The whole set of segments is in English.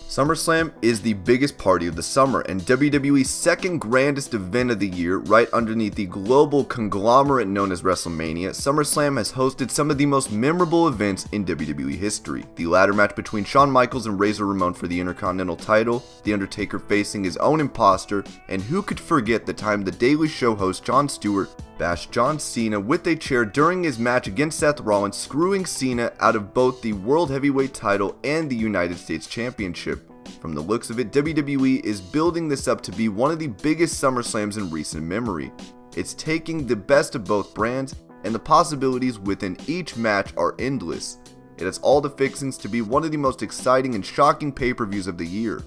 SummerSlam is the biggest party of the summer and WWE's second grandest event of the year, right underneath the global conglomerate known as WrestleMania. SummerSlam has hosted some of the most memorable events in WWE history. The ladder match between Shawn Michaels and Razor Ramon for the Intercontinental title, The Undertaker facing his own imposter, and who could forget the time the Daily Show host Jon Stewart bashed John Cena with a chair during his match against Seth Rollins, screwing Cena out of both the World Heavyweight title and the United States Championship. From the looks of it, WWE is building this up to be one of the biggest SummerSlams in recent memory. It's taking the best of both brands, and the possibilities within each match are endless. It has all the fixings to be one of the most exciting and shocking pay-per-views of the year.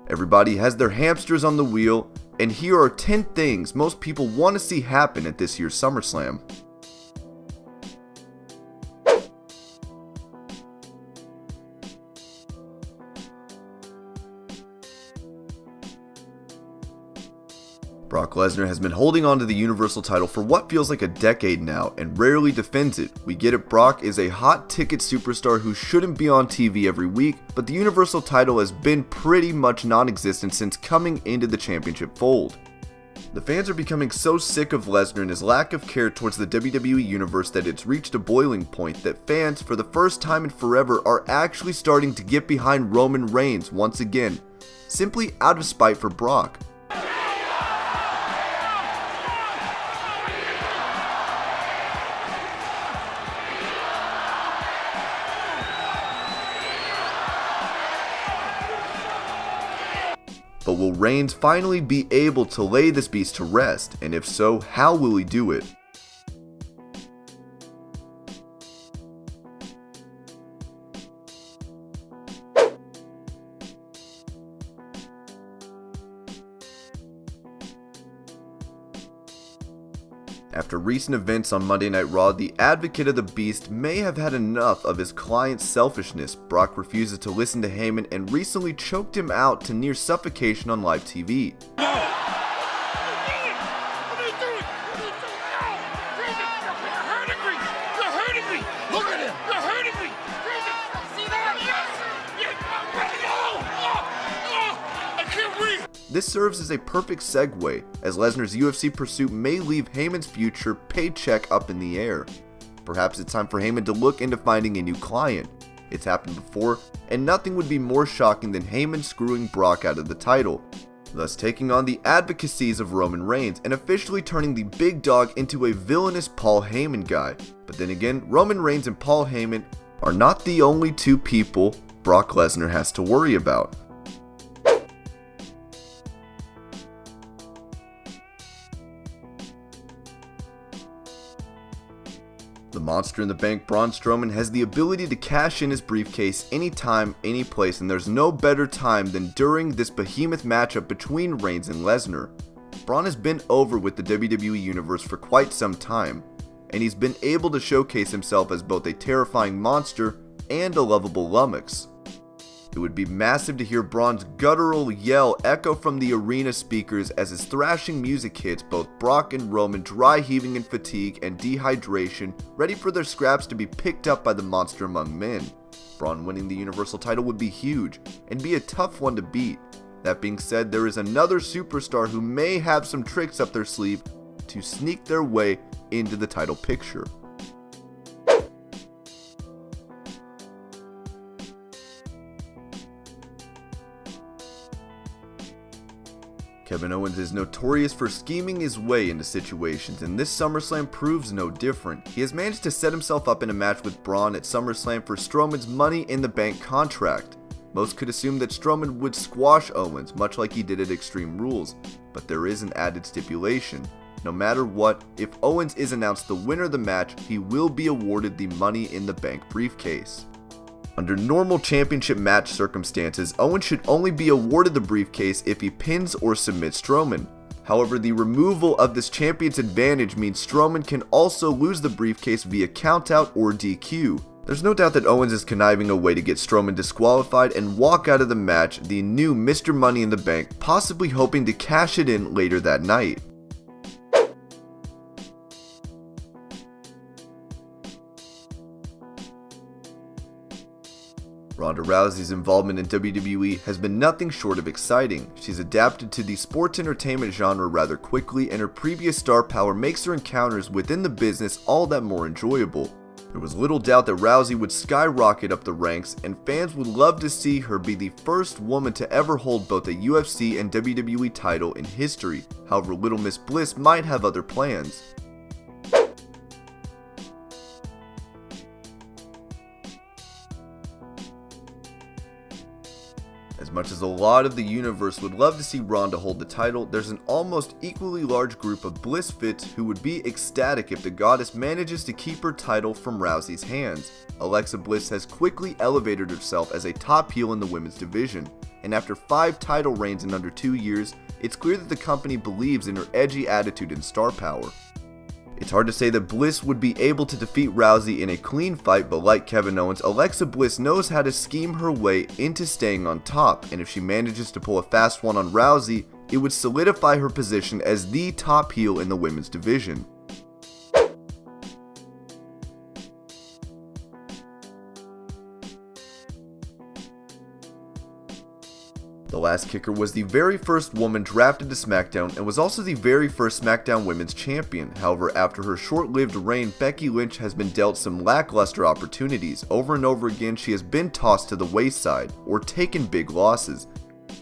Everybody has their hamsters on the wheel, and here are 10 things most people want to see happen at this year's SummerSlam. Brock Lesnar has been holding on to the Universal title for what feels like a decade now and rarely defends it. We get it, Brock is a hot ticket superstar who shouldn't be on TV every week, but the Universal title has been pretty much non-existent since coming into the championship fold. The fans are becoming so sick of Lesnar and his lack of care towards the WWE Universe that it's reached a boiling point that fans, for the first time in forever, are actually starting to get behind Roman Reigns once again, simply out of spite for Brock. But will Reigns finally be able to lay this beast to rest, and if so, how will he do it? After recent events on Monday Night Raw, the advocate of the Beast may have had enough of his client's selfishness. Brock refuses to listen to Heyman and recently choked him out to near suffocation on live TV. This serves as a perfect segue, as Lesnar's UFC pursuit may leave Heyman's future paycheck up in the air. Perhaps it's time for Heyman to look into finding a new client. It's happened before, and nothing would be more shocking than Heyman screwing Brock out of the title, thus taking on the advocacies of Roman Reigns and officially turning the big dog into a villainous Paul Heyman guy. But then again, Roman Reigns and Paul Heyman are not the only two people Brock Lesnar has to worry about. The Monster in the Bank Braun Strowman has the ability to cash in his briefcase anytime, any place, and there's no better time than during this behemoth matchup between Reigns and Lesnar. Braun has been over with the WWE Universe for quite some time, and he's been able to showcase himself as both a terrifying monster and a lovable lummox. It would be massive to hear Braun's guttural yell echo from the arena speakers as his thrashing music hits both Brock and Roman, dry heaving in fatigue and dehydration, ready for their scraps to be picked up by the monster among men. Braun winning the Universal title would be huge and be a tough one to beat. That being said, there is another superstar who may have some tricks up their sleeve to sneak their way into the title picture. Kevin Owens is notorious for scheming his way into situations, and this SummerSlam proves no different. He has managed to set himself up in a match with Braun at SummerSlam for Strowman's Money in the Bank contract. Most could assume that Strowman would squash Owens, much like he did at Extreme Rules, but there is an added stipulation. No matter what, if Owens is announced the winner of the match, he will be awarded the Money in the Bank briefcase. Under normal championship match circumstances, Owens should only be awarded the briefcase if he pins or submits Strowman. However, the removal of this champion's advantage means Strowman can also lose the briefcase via countout or DQ. There's no doubt that Owens is conniving a way to get Strowman disqualified and walk out of the match, the new Mr. Money in the Bank, possibly hoping to cash it in later that night. Ronda Rousey's involvement in WWE has been nothing short of exciting. She's adapted to the sports entertainment genre rather quickly, and her previous star power makes her encounters within the business all that more enjoyable. There was little doubt that Rousey would skyrocket up the ranks, and fans would love to see her be the first woman to ever hold both a UFC and WWE title in history. However, Little Miss Bliss might have other plans. As much as a lot of the universe would love to see Ronda hold the title, there's an almost equally large group of Bliss fits who would be ecstatic if the goddess manages to keep her title from Rousey's hands. Alexa Bliss has quickly elevated herself as a top heel in the women's division, and after 5 title reigns in under 2 years, it's clear that the company believes in her edgy attitude and star power. It's hard to say that Bliss would be able to defeat Rousey in a clean fight, but like Kevin Owens, Alexa Bliss knows how to scheme her way into staying on top, and if she manages to pull a fast one on Rousey, it would solidify her position as the top heel in the women's division. The last kicker was the very first woman drafted to SmackDown and was also the very first SmackDown Women's Champion. However, after her short-lived reign, Becky Lynch has been dealt some lackluster opportunities. Over and over again, she has been tossed to the wayside or taken big losses.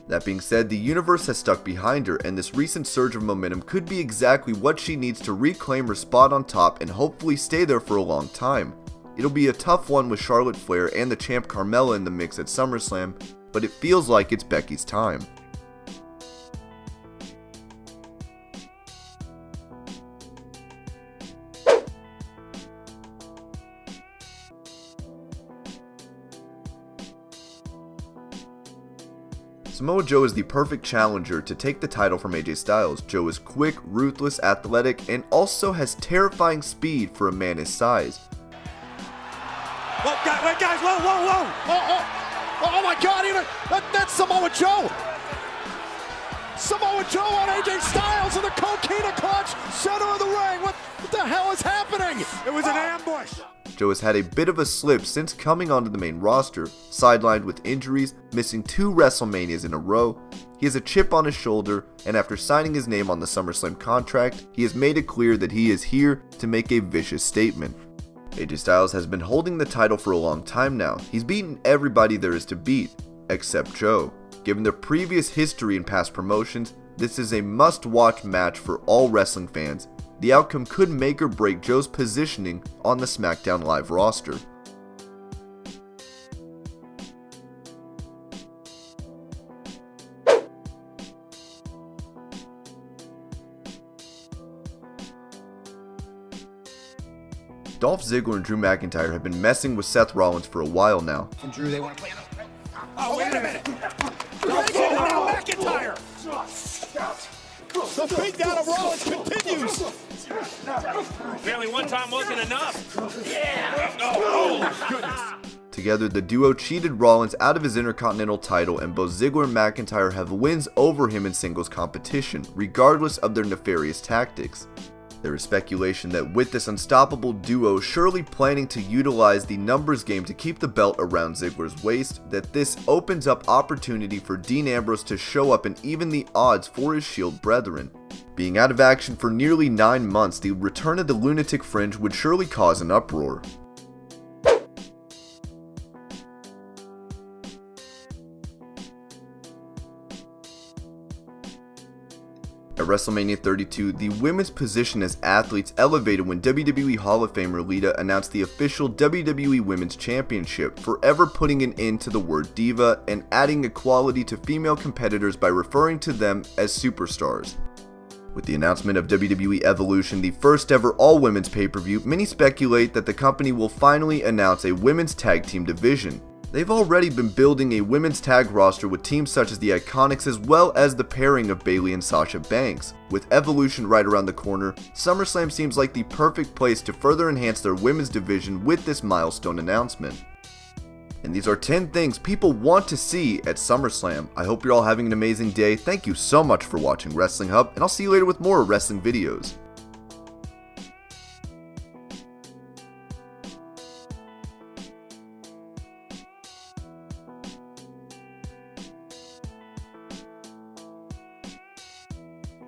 That being said, the universe has stuck behind her, and this recent surge of momentum could be exactly what she needs to reclaim her spot on top and hopefully stay there for a long time. It'll be a tough one with Charlotte Flair and the champ Carmella in the mix at SummerSlam, but it feels like it's Becky's time. Samoa Joe is the perfect challenger to take the title from AJ Styles. Joe is quick, ruthless, athletic, and also has terrifying speed for a man his size. Whoa, wait guys, whoa. Oh my God, that's Samoa Joe! Samoa Joe on AJ Styles in the coquina clutch, center of the ring. What the hell is happening? It was an ambush. Joe has had a bit of a slip since coming onto the main roster, sidelined with injuries, missing 2 WrestleManias in a row. He has a chip on his shoulder, and after signing his name on the SummerSlam contract, he has made it clear that he is here to make a vicious statement. AJ Styles has been holding the title for a long time now. He's beaten everybody there is to beat, except Joe. Given their previous history in past promotions, this is a must-watch match for all wrestling fans. The outcome could make or break Joe's positioning on the SmackDown Live roster. Dolph Ziggler and Drew McIntyre have been messing with Seth Rollins for a while now. And Drew, they want to play on the... Oh, wait a minute! McIntyre! The beatdown of Rollins continues! Apparently one time wasn't enough. Yeah! Oh, goodness! Together, the duo cheated Rollins out of his Intercontinental title, and both Ziggler and McIntyre have wins over him in singles competition, regardless of their nefarious tactics. There is speculation that with this unstoppable duo surely planning to utilize the numbers game to keep the belt around Ziggler's waist, that this opens up opportunity for Dean Ambrose to show up and even the odds for his Shield brethren. Being out of action for nearly 9 months, the return of the Lunatic Fringe would surely cause an uproar. At WrestleMania 32, the women's position as athletes elevated when WWE Hall of Famer Lita announced the official WWE Women's Championship, forever putting an end to the word diva and adding equality to female competitors by referring to them as superstars. With the announcement of WWE Evolution, the first ever all-women's pay-per-view, many speculate that the company will finally announce a women's tag team division. They've already been building a women's tag roster with teams such as the Iconics, as well as the pairing of Bayley and Sasha Banks. With Evolution right around the corner, SummerSlam seems like the perfect place to further enhance their women's division with this milestone announcement. And these are 10 things people want to see at SummerSlam. I hope you're all having an amazing day. Thank you so much for watching Wrestling Hub, and I'll see you later with more wrestling videos.